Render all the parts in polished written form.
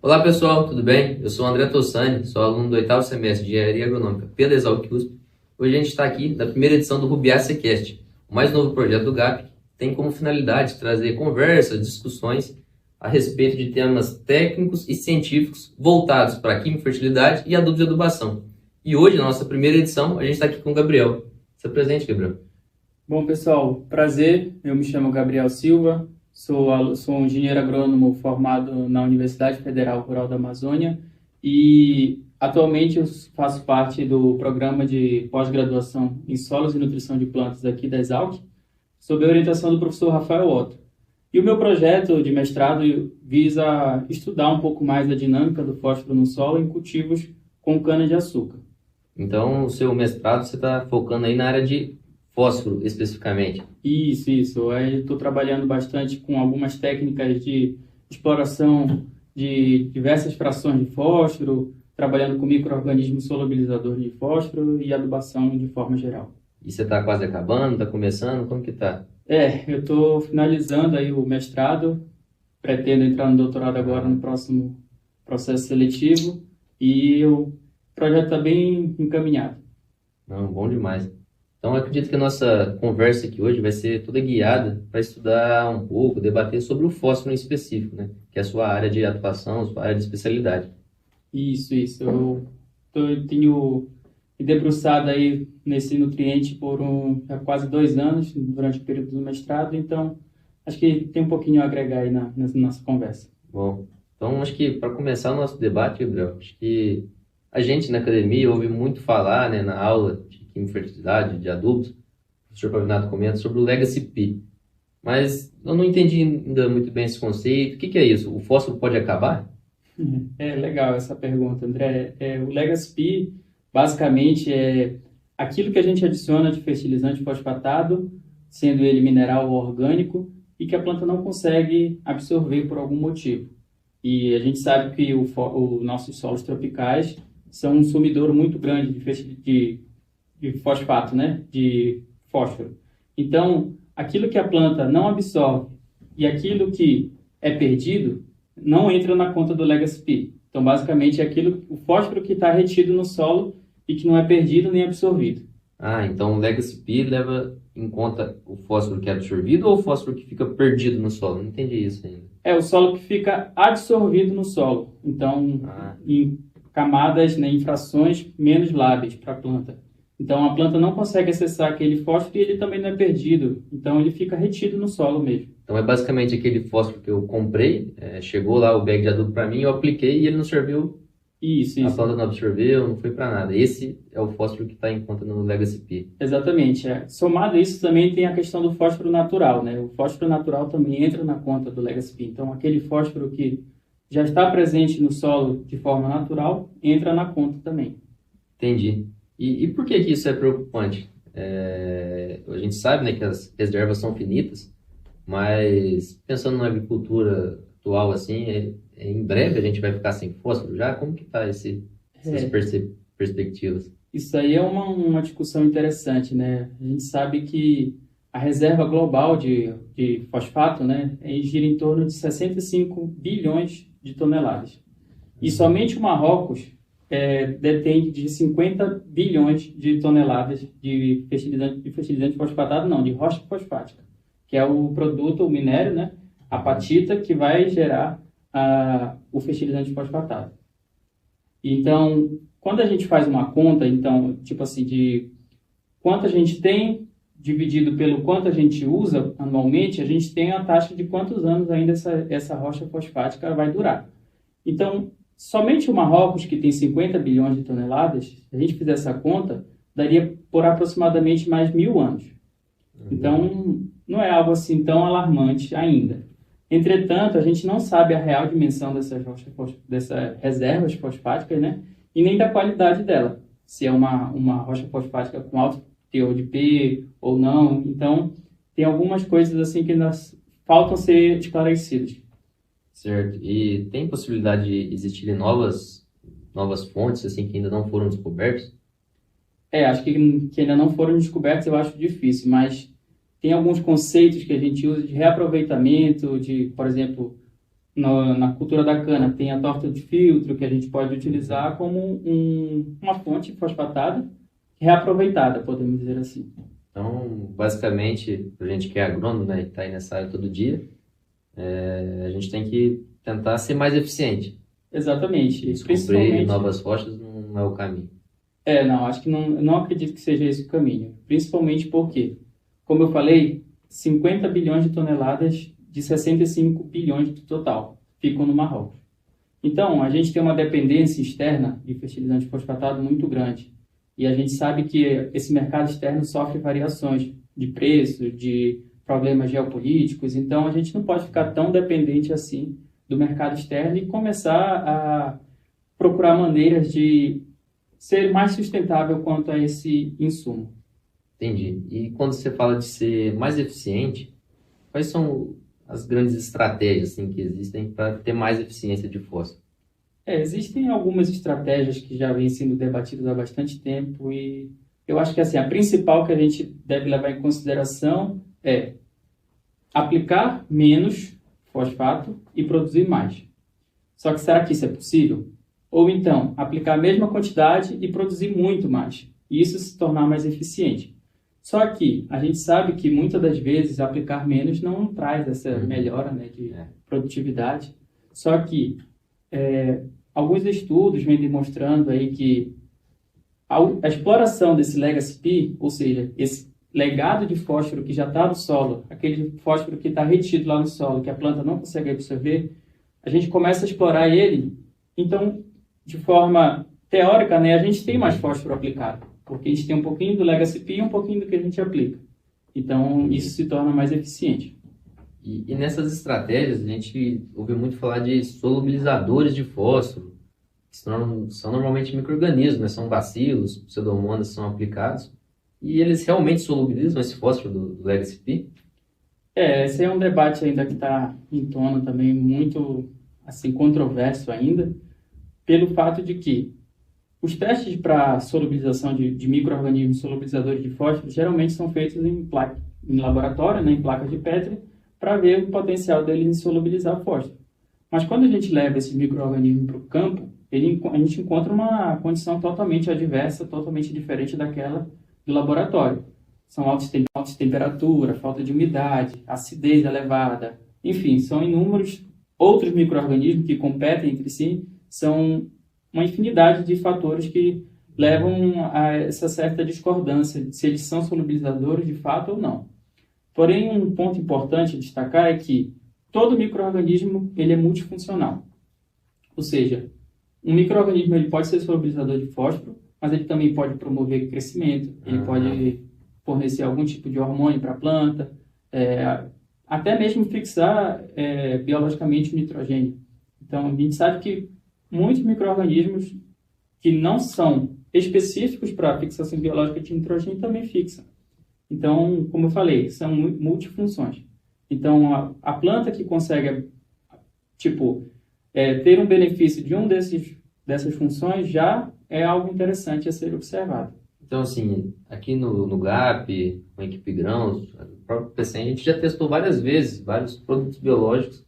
Olá pessoal, tudo bem? Eu sou o André Tossani, sou aluno do oitavo semestre de Engenharia Agronômica pela Exalc USP. Hoje a gente está aqui na primeira edição do Rubiácea Cast, o mais novo projeto do GAP, que tem como finalidade trazer conversas, discussões a respeito de temas técnicos e científicos voltados para a quimiofertilidade e adubos de adubação. E hoje, na nossa primeira edição, a gente está aqui com o Gabriel. Se apresente, Gabriel. Bom, pessoal, prazer. Eu me chamo Gabriel Silva, sou um engenheiro agrônomo formado na Universidade Federal Rural da Amazônia e atualmente eu faço parte do programa de pós-graduação em Solos e Nutrição de Plantas aqui da Exalc, sob a orientação do professor Rafael Otto. E o meu projeto de mestrado visa estudar um pouco mais a dinâmica do fósforo no solo em cultivos com cana-de-açúcar. Então, o seu mestrado você está focando aí na área de fósforo, especificamente. Isso. Aí estou trabalhando bastante com algumas técnicas de exploração de diversas frações de fósforo, trabalhando com micro-organismos solubilizadores de fósforo e adubação de forma geral. E você está quase acabando, está começando? Como que tá? Eu estou finalizando aí o mestrado, pretendo entrar no doutorado agora no próximo processo seletivo e o projeto está bem encaminhado. Não, bom demais. Então, eu acredito que a nossa conversa aqui hoje vai ser toda guiada para estudar um pouco, debater sobre o fósforo em específico, né? Que é a sua área de atuação, a sua área de especialidade. Isso. Eu tenho me debruçado aí nesse nutriente por há quase 2 anos, durante o período do mestrado, então acho que tem um pouquinho a agregar aí nessa nossa conversa. Bom, então acho que para começar o nosso debate, Gabriel, acho que a gente na academia ouve muito falar, né, na aula de quimiofertilidade, de adubos, o professor Pavinato comenta sobre o Legacy P. Mas eu não entendi ainda muito bem esse conceito. O que é isso? O fósforo pode acabar? É legal essa pergunta, André. O Legacy P, basicamente, é aquilo que a gente adiciona de fertilizante fosfatado, sendo ele mineral ou orgânico, e que a planta não consegue absorver por algum motivo. E a gente sabe que os nossos solos tropicais são um sumidouro muito grande de fosfato, né? De fósforo. Então, aquilo que a planta não absorve e aquilo que é perdido não entra na conta do Legacy P. Então, basicamente, é o fósforo que está retido no solo e que não é perdido nem absorvido. Ah, então o Legacy P leva em conta o fósforo que é absorvido ou o fósforo que fica perdido no solo? Não entendi isso ainda. É o solo que fica absorvido no solo. Então, em camadas, né, em frações menos lábeis para a planta. Então, a planta não consegue acessar aquele fósforo e ele também não é perdido. Então, ele fica retido no solo mesmo. Então é basicamente aquele fósforo que eu comprei, chegou lá o bag de adubo para mim, eu apliquei e ele não serviu. Isso. A planta não absorveu, não foi para nada. Esse é o fósforo que está em conta no Legacy P. Exatamente. Somado a isso, também tem a questão do fósforo natural, né? O fósforo natural também entra na conta do Legacy P. Então, aquele fósforo que já está presente no solo de forma natural, entra na conta também. Entendi. E por que isso é preocupante? A gente sabe, né, que as reservas são finitas, mas pensando na agricultura atual, assim, em breve a gente vai ficar sem fósforo já? Como que tá essas perspectivas? Isso aí é uma discussão interessante, né? A gente sabe que a reserva global de fosfato, né, gira em torno de 65 bilhões de toneladas. E somente o Marrocos detém de 50 bilhões de toneladas de fertilizante fosfatado, não, de rocha fosfática, que é o produto, o minério, né, a apatita, que vai gerar o fertilizante fosfatado. Então, quando a gente faz uma conta, então, tipo assim, de quanto a gente tem dividido pelo quanto a gente usa anualmente, a gente tem a taxa de quantos anos ainda essa rocha fosfática vai durar. Então, somente o Marrocos, que tem 50 bilhões de toneladas, se a gente fizer essa conta, daria por aproximadamente mais 1000 anos. Então, não é algo assim tão alarmante ainda. Entretanto, a gente não sabe a real dimensão dessas reservas fosfáticas, né? E nem da qualidade dela. Se é uma rocha fosfática com alto teor de P ou não. Então, tem algumas coisas assim que ainda faltam ser esclarecidas. Certo. E tem possibilidade de existirem novas fontes assim que ainda não foram descobertas? Acho que ainda não foram descobertos, eu acho difícil, mas tem alguns conceitos que a gente usa de reaproveitamento, por exemplo, na cultura da cana tem a torta de filtro, que a gente pode utilizar como uma fonte fosfatada reaproveitada, podemos dizer assim. Então, basicamente, a gente que é agrônomo, né, e está aí nessa área todo dia, a gente tem que tentar ser mais eficiente. Exatamente. Descobrir novas rochas não é o caminho. Não, acho que não acredito que seja esse o caminho. Principalmente porque, como eu falei, 50 bilhões de toneladas de 65 bilhões do total ficam no Marrocos. Então, a gente tem uma dependência externa de fertilizante fosfatado muito grande. E a gente sabe que esse mercado externo sofre variações de preço, de problemas geopolíticos. Então, a gente não pode ficar tão dependente assim do mercado externo e começar a procurar maneiras de ser mais sustentável quanto a esse insumo. Entendi. E quando você fala de ser mais eficiente, quais são as grandes estratégias assim, que existem para ter mais eficiência de fósforo? Existem algumas estratégias que já vêm sendo debatidas há bastante tempo e eu acho que assim, a principal que a gente deve levar em consideração é aplicar menos fosfato e produzir mais. Só que será que isso é possível? Ou então, aplicar a mesma quantidade e produzir muito mais. E isso se tornar mais eficiente. Só que a gente sabe que muitas das vezes aplicar menos não traz essa melhora, né, de produtividade. Só que alguns estudos vêm demonstrando aí que a exploração desse legacy P, ou seja, esse legado de fósforo que já está no solo, aquele fósforo que está retido lá no solo, que a planta não consegue absorver, a gente começa a explorar ele, então, de forma teórica, né, a gente tem mais fósforo aplicado, porque a gente tem um pouquinho do legacy P e um pouquinho do que a gente aplica. Então, isso se torna mais eficiente. E nessas estratégias, a gente ouve muito falar de solubilizadores de fósforo, que são normalmente micro-organismos, né? São bacilos, pseudomonas são aplicados, e eles realmente solubilizam esse fósforo do Legacy P? Esse é um debate ainda que está em tona também, muito assim, controverso ainda, pelo fato de que os testes para solubilização de micro-organismos solubilizadores de fósforo geralmente são feitos em laboratório, né, em placas de Petri, para ver o potencial deles em solubilizar fósforo. Mas quando a gente leva esses micro-organismos para o campo, a gente encontra uma condição totalmente adversa, totalmente diferente daquela do laboratório. São altas temperaturas, falta de umidade, acidez elevada, enfim, são inúmeros outros micro-organismos que competem entre si, são uma infinidade de fatores que levam a essa certa discordância de se eles são solubilizadores de fato ou não. Porém, um ponto importante a destacar é que todo micro-organismo ele é multifuncional. Ou seja, um micro-organismo ele pode ser solubilizador de fósforo, mas ele também pode promover crescimento, ele pode fornecer algum tipo de hormônio para a planta, até mesmo fixar biologicamente o nitrogênio. Então, a gente sabe que muitos micro-organismos que não são específicos para a fixação biológica de nitrogênio também fixam. Então, como eu falei, são multifunções. Então, a planta que consegue, ter um benefício de dessas funções já é algo interessante a ser observado. Então, assim, aqui no GAP, com a equipe Grãos, o próprio PCM, a gente já testou várias vezes vários produtos biológicos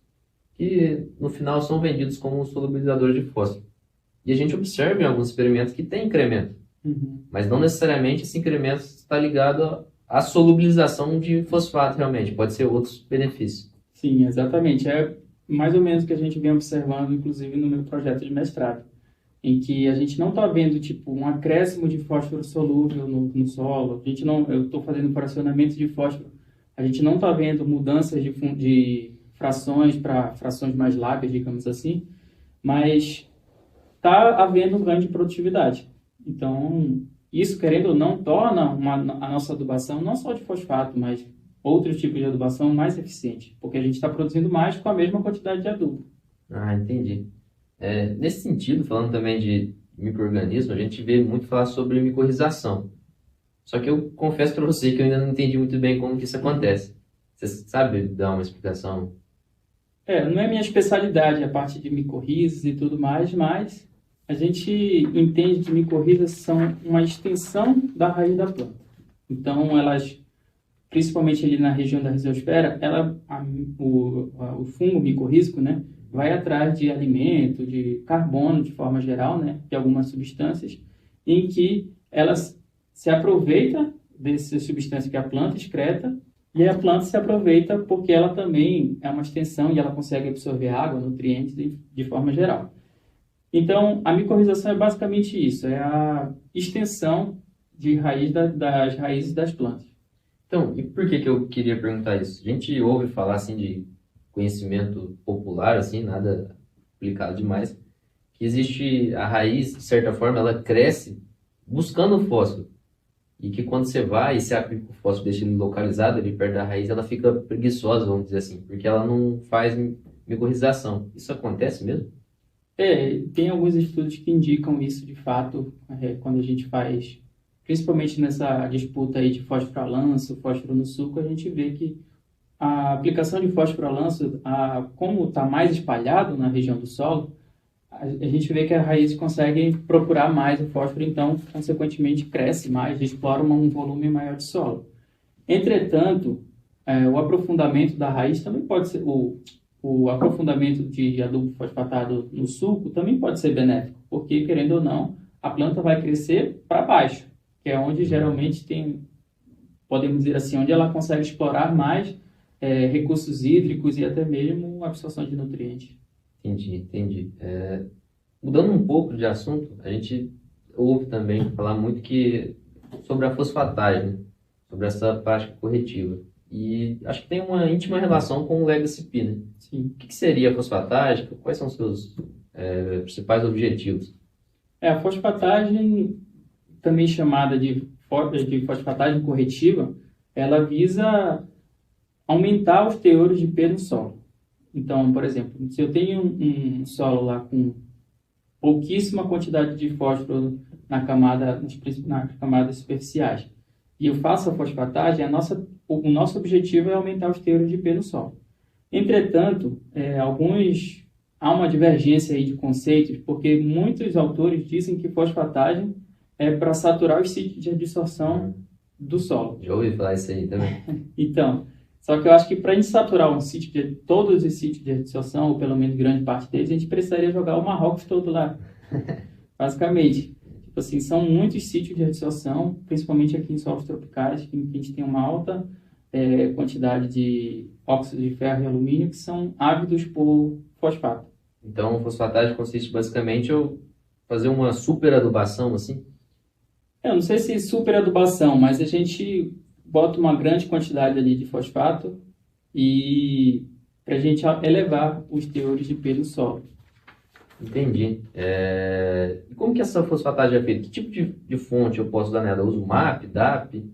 que, no final, são vendidos como solubilizadores de fósforo. E a gente observa em alguns experimentos que tem incremento, mas não necessariamente esse incremento está ligado à solubilização de fosfato, realmente. Pode ser outros benefícios. Sim, exatamente. É mais ou menos o que a gente vem observando, inclusive, no meu projeto de mestrado, em que a gente não está vendo um acréscimo de fósforo solúvel no solo. Eu estou fazendo fracionamento de fósforo. A gente não está vendo mudanças de frações para frações mais lábeis, digamos assim, mas está havendo um ganho de produtividade. Então, isso, querendo ou não, torna a nossa adubação, não só de fosfato, mas outros tipos de adubação mais eficiente, porque a gente está produzindo mais com a mesma quantidade de adubo. Entendi. Nesse sentido, falando também de micro-organismo, a gente vê muito falar sobre micorrização. Só que eu confesso para você que eu ainda não entendi muito bem como que isso acontece. Você sabe dar uma explicação? Não é minha especialidade a parte de micorrizas e tudo mais, mas a gente entende que micorrizas são uma extensão da raiz da planta. Então, elas, principalmente ali na região da rizosfera, o fungo micorrízico, né, vai atrás de alimento, de carbono, de forma geral, né, de algumas substâncias, em que elas se aproveita dessa substância que a planta excreta, e a planta se aproveita porque ela também é uma extensão e ela consegue absorver água, nutrientes de forma geral. Então, a micorrização é basicamente isso, é a extensão de raiz das raízes das plantas. Então, e por que eu queria perguntar isso? A gente ouve falar assim de conhecimento popular, assim, nada complicado demais, que existe a raiz, de certa forma, ela cresce buscando o fósforo. E que quando você vai e você aplica o fósforo, deixa ele localizado ali perto da raiz, ela fica preguiçosa, vamos dizer assim, porque ela não faz micorrização. Isso acontece mesmo? Tem alguns estudos que indicam isso de fato, quando a gente faz, principalmente nessa disputa aí de fósforo a lanço, fósforo no suco, a gente vê que a aplicação de fósforo a lanço, como está mais espalhado na região do solo, a gente vê que as raízes conseguem procurar mais o fósforo, então, consequentemente, cresce mais, explora um volume maior de solo. Entretanto, o aprofundamento da raiz também pode ser, o aprofundamento de adubo fosfatado no sulco também pode ser benéfico, porque, querendo ou não, a planta vai crescer para baixo, que é onde geralmente tem, podemos dizer assim, onde ela consegue explorar mais recursos hídricos e até mesmo absorção de nutrientes. Entendi. Mudando um pouco de assunto, a gente ouve também falar muito sobre a fosfatagem, né? Sobre essa prática corretiva. E acho que tem uma íntima relação com o Legacy P, né? Sim. O que seria a fosfatagem? Quais são os seus principais objetivos? A fosfatagem, também chamada de fosfatagem corretiva, ela visa aumentar os teores de P no solo. Então, por exemplo, se eu tenho um solo lá com pouquíssima quantidade de fósforo nas camadas superficiais, e eu faço a fosfatagem, o nosso objetivo é aumentar os teores de P no solo. Entretanto, há uma divergência aí de conceitos, porque muitos autores dizem que fosfatagem é para saturar os sítios de absorção do solo. Já ouvi falar isso aí também. Então, só que eu acho que para a gente saturar todos os sítios de absorção, ou pelo menos grande parte deles, a gente precisaria jogar o Marrocos todo lá. Basicamente. Tipo assim, são muitos sítios de absorção, principalmente aqui em solos tropicais, em que a gente tem uma alta quantidade de óxido de ferro e alumínio, que são ávidos por fosfato. Então, fosfatagem consiste basicamente em fazer uma superadubação, assim? Eu não sei se superadubação, mas a gente bota uma grande quantidade ali de fosfato e para a gente elevar os teores de P no solo. Entendi. E como que essa fosfatagem é feita? Que tipo de fonte eu posso dar nela? Eu uso MAP, DAP?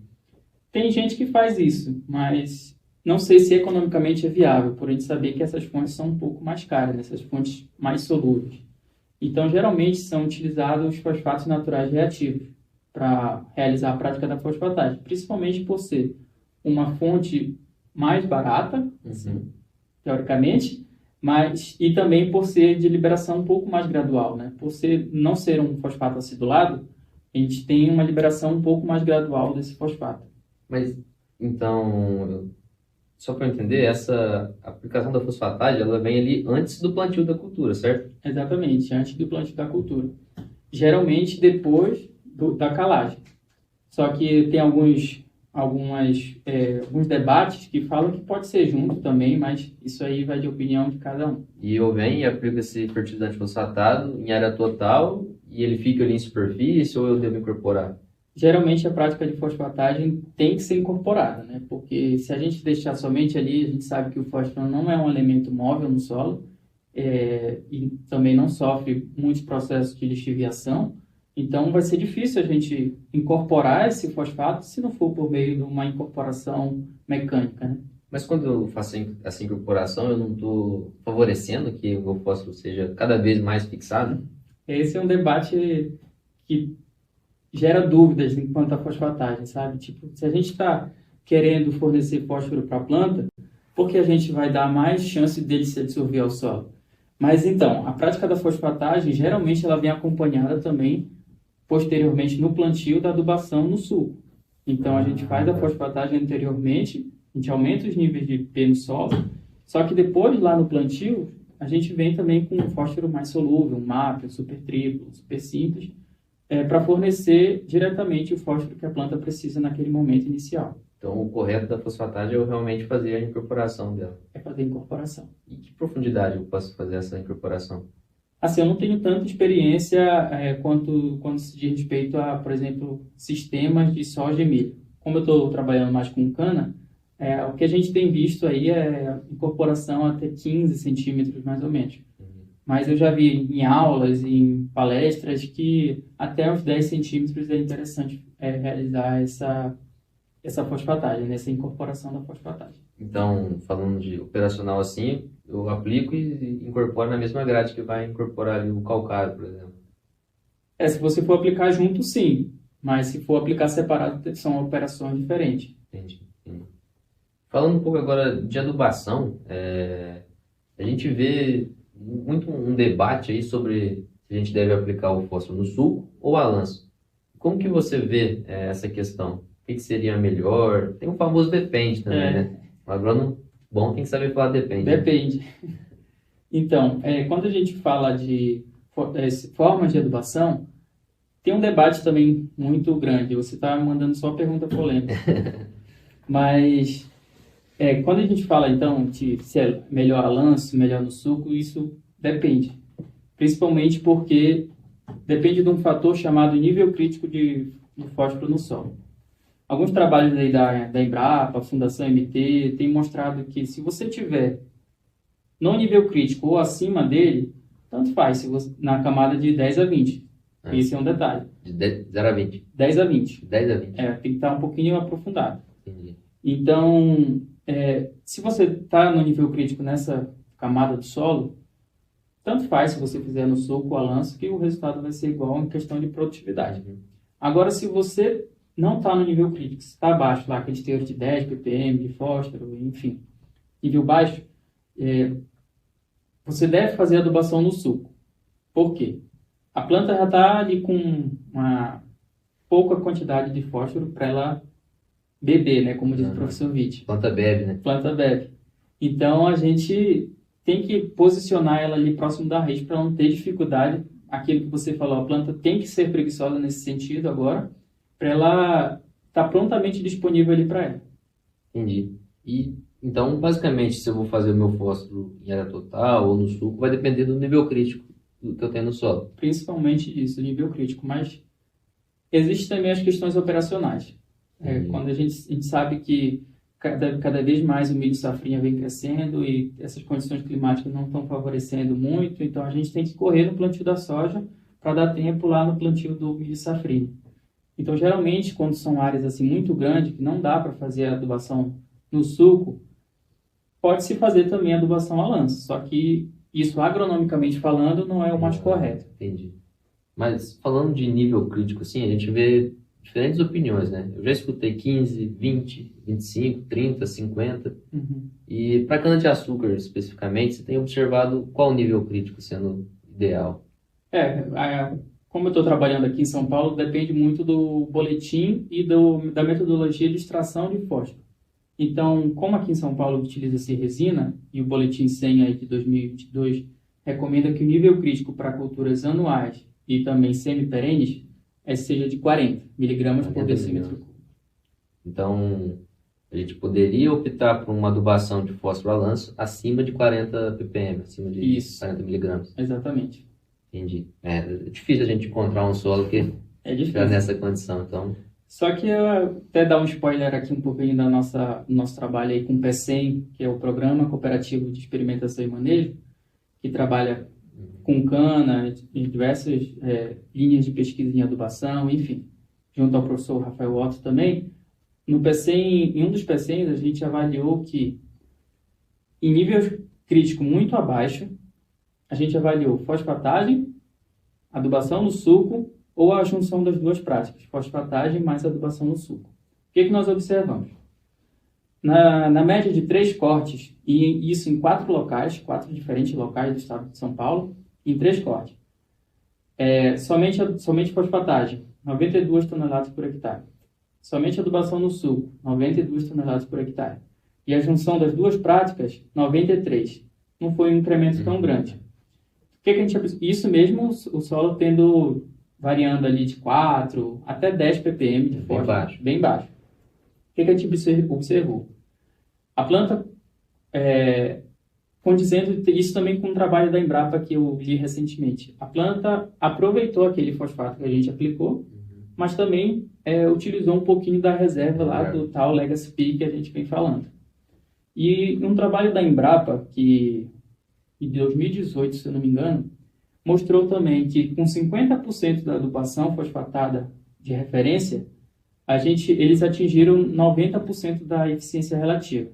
Tem gente que faz isso, mas não sei se economicamente é viável, por a gente saber que essas fontes são um pouco mais caras, né? Essas fontes mais solúveis. Então, geralmente, são utilizados os fosfatos naturais reativos para realizar a prática da fosfatagem, principalmente por ser uma fonte mais barata, teoricamente, e também por ser de liberação um pouco mais gradual, né? Por não ser um fosfato acidulado, a gente tem uma liberação um pouco mais gradual desse fosfato. Mas, então, só para eu entender, essa aplicação da fosfatagem, ela vem ali antes do plantio da cultura, certo? Exatamente, antes do plantio da cultura. Geralmente depois da calagem. Só que tem alguns debates que falam que pode ser junto também, mas isso aí vai de opinião de cada um. E eu venho e aplico esse fertilizante fosfatado em área total e ele fica ali em superfície ou eu devo incorporar? Geralmente a prática de fosfatagem tem que ser incorporada, né? Porque se a gente deixar somente ali, a gente sabe que o fósforo não é um elemento móvel no solo e também não sofre muitos processos de lixiviação. Então, vai ser difícil a gente incorporar esse fosfato se não for por meio de uma incorporação mecânica, né? Mas quando eu faço essa incorporação, eu não estou favorecendo que o meu fósforo seja cada vez mais fixado? Esse é um debate que gera dúvidas quanto à fosfatagem, sabe? Tipo, se a gente está querendo fornecer fósforo para a planta, por que a gente vai dar mais chance dele se absorver ao solo? Mas, então, a prática da fosfatagem, geralmente, ela vem acompanhada também posteriormente no plantio da adubação no sulco. Então, a gente faz a fosfatagem anteriormente, a gente aumenta os níveis de P no solo, só que depois, lá no plantio, a gente vem também com um fósforo mais solúvel, um MAP, um super triplo, super simples, para fornecer diretamente o fósforo que a planta precisa naquele momento inicial. Então, o correto da fosfatagem é eu realmente fazer a incorporação dela. É fazer a incorporação. E que profundidade eu posso fazer essa incorporação? Assim, eu não tenho tanta experiência quando se diz respeito a, por exemplo, sistemas de soja e milho. Como eu estou trabalhando mais com cana, o que a gente tem visto aí é incorporação até 15 centímetros, mais ou menos. Mas eu já vi em aulas, em palestras, que até uns 10 centímetros é interessante realizar essa fosfatagem, né? Essa incorporação da fosfatagem. Então, falando de operacional assim, eu aplico e incorporo na mesma grade que vai incorporar ali o calcário, por exemplo. Se você for aplicar junto, sim. Mas se for aplicar separado, são operações diferentes. Entendi. Falando um pouco agora de adubação, a gente vê muito um debate aí sobre se a gente deve aplicar o fósforo no sulco ou a lanço. Como que você vê essa questão? O que seria melhor? Tem o famoso depende também, né? O agrônomo bom tem que saber falar depende. Depende. Então, quando a gente fala de formas de adubação, tem um debate também muito grande. Você está mandando só pergunta polêmica. Mas, quando a gente fala, então, se é melhor a lanço, melhor no sulco, isso depende. Principalmente porque depende de um fator chamado nível crítico de fósforo no solo. Alguns trabalhos aí da Embrapa, Fundação MT, têm mostrado que se você tiver no nível crítico ou acima dele, tanto faz, se você, na camada de 10 a 20. Esse é um detalhe. De 0 a 20? 10 a 20. 10 a 20. Tem que estar um pouquinho aprofundado. Entendi. Então, se você está no nível crítico nessa camada do solo, tanto faz se você fizer no sulco ou a lanço, que o resultado vai ser igual em questão de produtividade. Agora, se você não está no nível crítico, se está abaixo, lá aqueles teores de 10 ppm, de fósforo, enfim, nível baixo, você deve fazer adubação no sulco. Por quê? A planta já está ali com uma pouca quantidade de fósforo para ela beber, né? Como diz o professor Witt. Planta bebe, né? Planta bebe. Então, a gente tem que posicionar ela ali próximo da raiz para não ter dificuldade. Aquilo que você falou, a planta tem que ser preguiçosa nesse sentido agora, para ela estar prontamente disponível ali para ela. Entendi. E, então, basicamente, se eu vou fazer o meu fósforo em área total ou no sulco, vai depender do nível crítico que eu tenho no solo. Principalmente disso, nível crítico. Mas existem também as questões operacionais. Quando a gente sabe que cada vez mais o milho safrinha vem crescendo e essas condições climáticas não estão favorecendo muito, então a gente tem que correr no plantio da soja para dar tempo lá no plantio do milho safrinha. Então, geralmente, quando são áreas assim muito grandes, que não dá para fazer a adubação no sulco, pode-se fazer também a adubação a lanço, só que isso, agronomicamente falando, não é o mais correto. Entendi. Mas, falando de nível crítico, assim, a gente vê diferentes opiniões, né? Eu já escutei 15, 20, 25, 30, 50. E para cana-de-açúcar, especificamente, você tem observado qual nível crítico sendo ideal? Como eu estou trabalhando aqui em São Paulo, depende muito do boletim e da metodologia de extração de fósforo. Então, como aqui em São Paulo utiliza-se resina, e o boletim 100 aí de 2022 recomenda que o nível crítico para culturas anuais e também semi-perenes seja de 40 miligramas por decímetro cúbico. Então, a gente poderia optar por uma adubação de fósforo a lanço acima de 40 ppm, acima de 40 miligramas. Exatamente. Entendi. É difícil a gente encontrar um solo que está nessa condição, então... Só que até dar um spoiler aqui um pouquinho do nosso trabalho aí com o PECEM, que é o Programa Cooperativo de Experimentação e Manejo, que trabalha com cana, em diversas linhas de pesquisa em adubação, enfim, junto ao professor Rafael Otto também. No PECEM, em um dos PECEMs, a gente avaliou que, em nível crítico muito abaixo, a gente avaliou fosfatagem, adubação no sulco ou a junção das duas práticas, fosfatagem mais adubação no sulco. O que nós observamos? Na média de 3 cortes, e isso em 4 diferentes locais do estado de São Paulo, em 3 cortes, somente fosfatagem, 92 toneladas por hectare. Somente adubação no sulco, 92 toneladas por hectare. E a junção das duas práticas, 93. não foi um incremento tão grande. O que a gente, isso mesmo, o solo variando ali de 4 até 10 ppm de fósforo, bem baixo. O que a gente observou? A planta, condizendo isso também com o trabalho da Embrapa que eu li recentemente. A planta aproveitou aquele fosfato que a gente aplicou, mas também utilizou um pouquinho da reserva lá do tal Legacy P que a gente vem falando. E um trabalho da Embrapa, que em 2018, se eu não me engano, mostrou também que com 50% da adubação fosfatada de referência, eles atingiram 90% da eficiência relativa,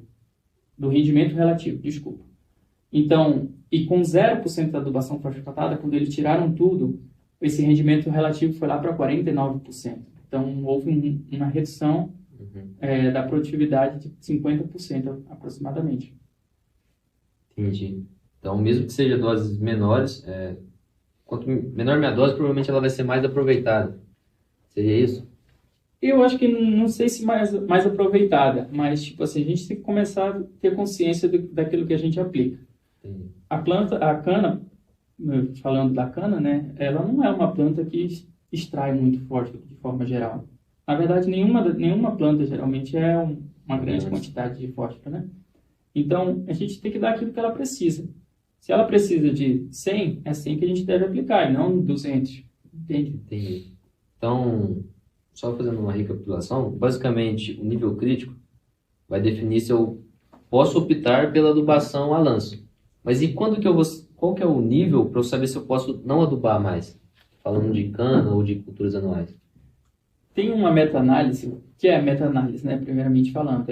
do rendimento relativo, desculpa. Então, e com 0% da adubação fosfatada, quando eles tiraram tudo, esse rendimento relativo foi lá para 49%. Então, houve uma redução da produtividade de 50% aproximadamente. Entendi. Então, mesmo que seja doses menores, quanto menor minha dose, provavelmente ela vai ser mais aproveitada. Seria isso? Eu acho que não sei se mais aproveitada, mas tipo assim, a gente tem que começar a ter consciência daquilo que a gente aplica. Entendi. A cana, falando da cana, né, ela não é uma planta que extrai muito fósforo de forma geral. Na verdade, nenhuma planta geralmente é uma grande quantidade de fósforo, né? Então, a gente tem que dar aquilo que ela precisa. Se ela precisa de 100, é 100 que a gente deve aplicar, e não 200. Entende? Entendi. Então, só fazendo uma recapitulação, basicamente, o nível crítico vai definir se eu posso optar pela adubação a lanço. Mas e qual que é o nível para eu saber se eu posso não adubar mais? Falando de cana ou de culturas anuais. Tem uma meta-análise, que é a meta-análise, né, primeiramente falando.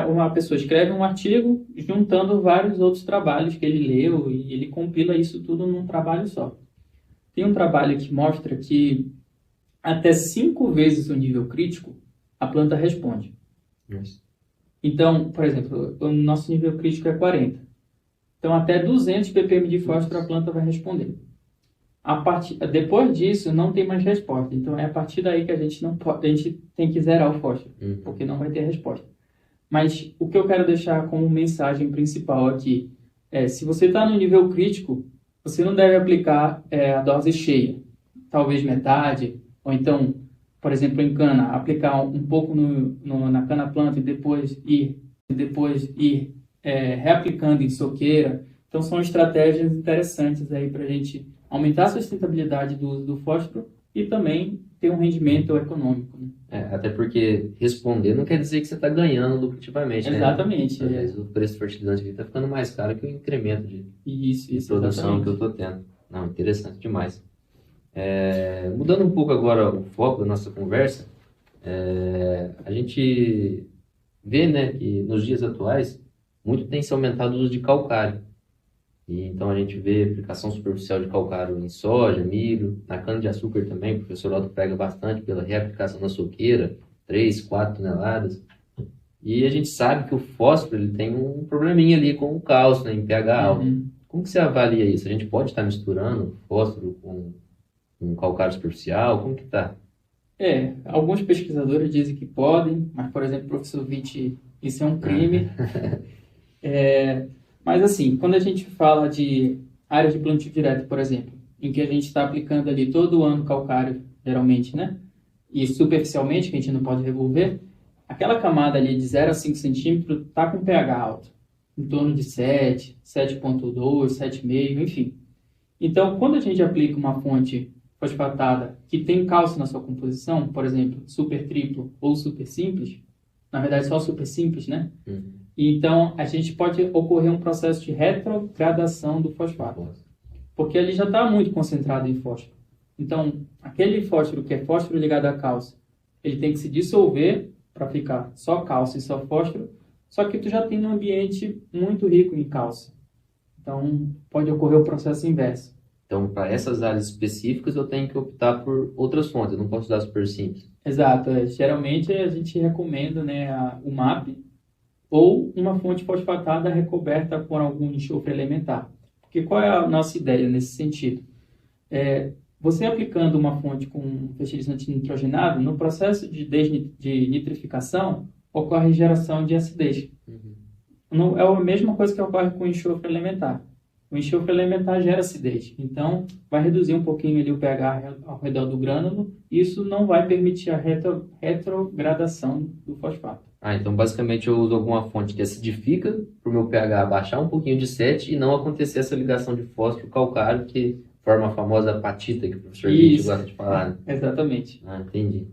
Uma pessoa escreve um artigo juntando vários outros trabalhos que ele leu e ele compila isso tudo num trabalho só. Tem um trabalho que mostra que até 5 vezes o nível crítico a planta responde. Yes. Então, por exemplo, o nosso nível crítico é 40. Então, até 200 ppm de fósforo a planta vai responder. Depois disso, não tem mais resposta. Então, é a partir daí que a gente tem que zerar o fósforo, porque não vai ter resposta. Mas o que eu quero deixar como mensagem principal aqui se você está no nível crítico, você não deve aplicar a dose cheia, talvez metade, ou então, por exemplo, em cana, aplicar um pouco na cana-planta e depois ir reaplicando em soqueira. Então, são estratégias interessantes aí para a gente aumentar a sustentabilidade do uso do fósforo e também ter um rendimento econômico. Né? Até porque responder não quer dizer que você está ganhando lucrativamente, exatamente, né? Às vezes o preço do fertilizante está ficando mais caro que o incremento de produção exatamente. que eu estou tendo. Não, interessante demais. Mudando um pouco agora o foco da nossa conversa, a gente vê, né, que nos dias atuais muito tem se aumentado o uso de calcário. E então a gente vê aplicação superficial de calcário em soja, milho, na cana-de-açúcar também. O professor Otto pega bastante pela reaplicação na soqueira, 3, 4 toneladas. E a gente sabe que o fósforo ele tem um probleminha ali com o cálcio, né, em pH alto. Como que você avalia isso? A gente pode estar misturando fósforo com calcário superficial? Como que está? Alguns pesquisadores dizem que podem, mas, por exemplo, o professor Witt, isso é um crime. Mas, assim, quando a gente fala de áreas de plantio direto, por exemplo, em que a gente está aplicando ali todo ano calcário, geralmente, né? E superficialmente, que a gente não pode revolver, aquela camada ali de 0 a 5 centímetros está com pH alto, em torno de 7, 7,2, 7,5, enfim. Então, quando a gente aplica uma fonte fosfatada que tem cálcio na sua composição, por exemplo, super triplo ou super simples, na verdade só super simples, né? Então, a gente pode ocorrer um processo de retrogradação do fosfato, porque ele já está muito concentrado em fósforo. Então, aquele fósforo que é fósforo ligado a cálcio, ele tem que se dissolver para ficar só cálcio e só fósforo, só que tu já tem um ambiente muito rico em cálcio. Então, pode ocorrer o processo inverso. Então, para essas áreas específicas, eu tenho que optar por outras fontes, eu não posso usar super simples. Exato. Geralmente, a gente recomenda, né, o MAP ou uma fonte fosfatada recoberta por algum enxofre elementar. Porque qual é a nossa ideia nesse sentido? Você aplicando uma fonte com fertilizante nitrogenado, no processo de nitrificação, ocorre geração de acidez. Não, é a mesma coisa que ocorre com o enxofre elementar. O enxofre elementar gera acidez, então vai reduzir um pouquinho ali o pH ao redor do grânulo, e isso não vai permitir a retrogradação do fosfato. Então basicamente eu uso alguma fonte que acidifica para o meu pH baixar um pouquinho de 7 e não acontecer essa ligação de fósforo calcário que forma a famosa apatita que o professor Vitti gosta de falar, né? Exatamente. Entendi.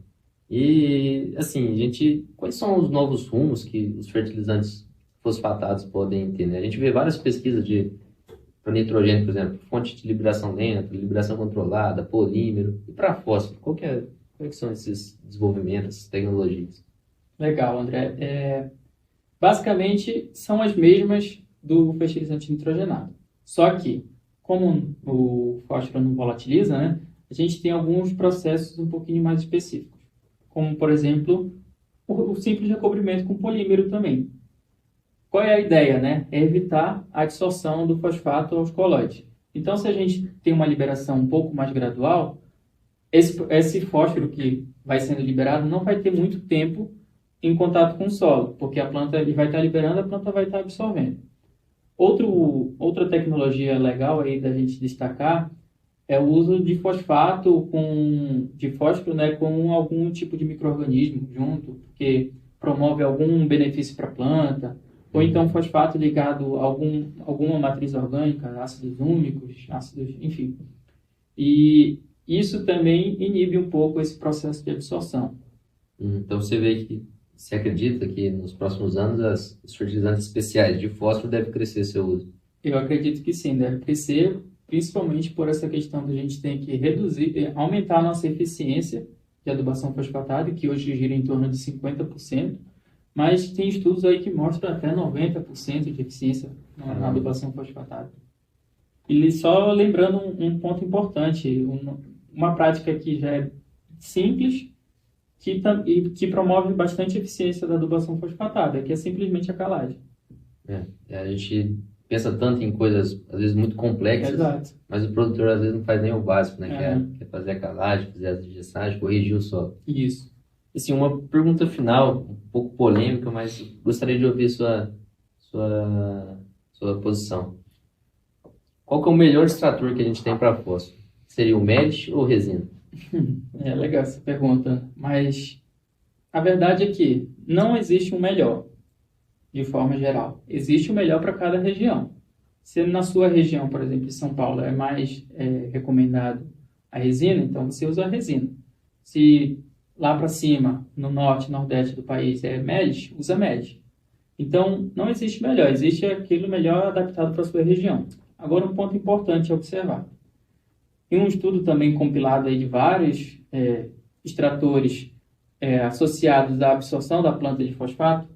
E assim, quais são os novos rumos que os fertilizantes fosfatados podem ter, né? A gente vê várias pesquisas para nitrogênio, por exemplo, fonte de liberação lenta, liberação controlada, polímero. E para fósforo, quais são esses desenvolvimentos, essas tecnologias? Legal, André. Basicamente, são as mesmas do fertilizante nitrogenado. Só que, como o fósforo não volatiliza, né, a gente tem alguns processos um pouquinho mais específicos. Como, por exemplo, o simples recobrimento com polímero também. Qual é a ideia, né? É evitar a absorção do fosfato aos colóides. Então, se a gente tem uma liberação um pouco mais gradual, esse fósforo que vai sendo liberado não vai ter muito tempo em contato com o solo, porque a planta ele vai estar liberando, a planta vai estar absorvendo. Outra tecnologia legal aí da gente destacar é o uso de fosfato de fósforo, né, com algum tipo de micro-organismo junto, porque promove algum benefício para a planta, ou então fosfato ligado a alguma matriz orgânica, ácidos úmicos, enfim. E isso também inibe um pouco esse processo de absorção. Então você acredita que nos próximos anos os fertilizantes especiais de fósforo devem crescer seu uso? Eu acredito que sim, deve crescer, principalmente por essa questão de a gente tem que aumentar a nossa eficiência de adubação fosfatada, que hoje gira em torno de 50%, mas tem estudos aí que mostram até 90% de eficiência na adubação fosfatada. E só lembrando um ponto importante, uma prática que já é simples, que promove bastante eficiência da adubação fosfatada, que é simplesmente a calagem. A gente pensa tanto em coisas, às vezes, muito complexas, Exato. Mas o produtor, às vezes, não faz nem o básico, né? Que é fazer a calagem, fazer a digestagem, corrigir o solo. Isso. Assim, uma pergunta final, um pouco polêmica, mas gostaria de ouvir sua posição. Qual que é o melhor extrator que a gente tem para fósforo? Seria o MED ou resina? É legal essa pergunta, mas a verdade é que não existe um melhor, de forma geral. Existe o melhor para cada região. Se na sua região, por exemplo, em São Paulo, é mais recomendado a resina, então você usa a resina. Se lá para cima, no norte, nordeste do país, é MED, usa MED. Então, não existe melhor, existe aquilo melhor adaptado para a sua região. Agora, um ponto importante a observar. Em um estudo também compilado aí de vários extratores associados à absorção da planta de fosfato,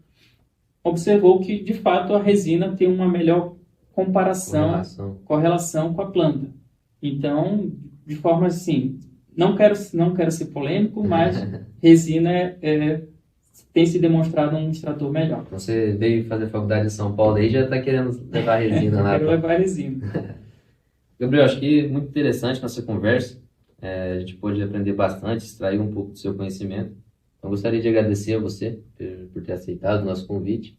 observou que, de fato, a resina tem uma melhor correlação com a planta. Então, de forma assim, não quero ser polêmico, mas resina tem se demonstrado um extrator melhor. Você veio fazer faculdade em São Paulo e já está querendo levar resina lá. Quero levar resina. Gabriel, acho que muito interessante nossa conversa. A gente pôde aprender bastante, extrair um pouco do seu conhecimento. Então, gostaria de agradecer a você por ter aceitado o nosso convite.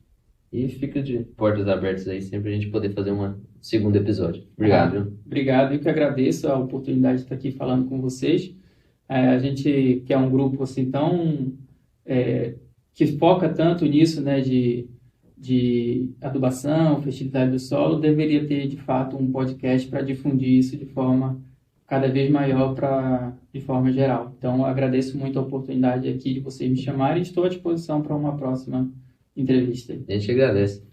E fica de portas abertas aí, sempre a gente poder fazer um segundo episódio. Obrigado. Obrigado, eu que agradeço a oportunidade de estar aqui falando com vocês. A gente que é um grupo assim tão que foca tanto nisso, né, de adubação, fertilidade do solo, deveria ter de fato um podcast para difundir isso de forma cada vez maior de forma geral. Então, eu agradeço muito a oportunidade aqui de vocês me chamarem e estou à disposição para uma próxima entrevista. A gente agradece.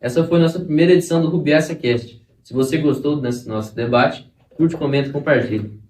Essa foi a nossa primeira edição do Rubiácea Cast. Se você gostou desse nosso debate, curte, comenta e compartilhe.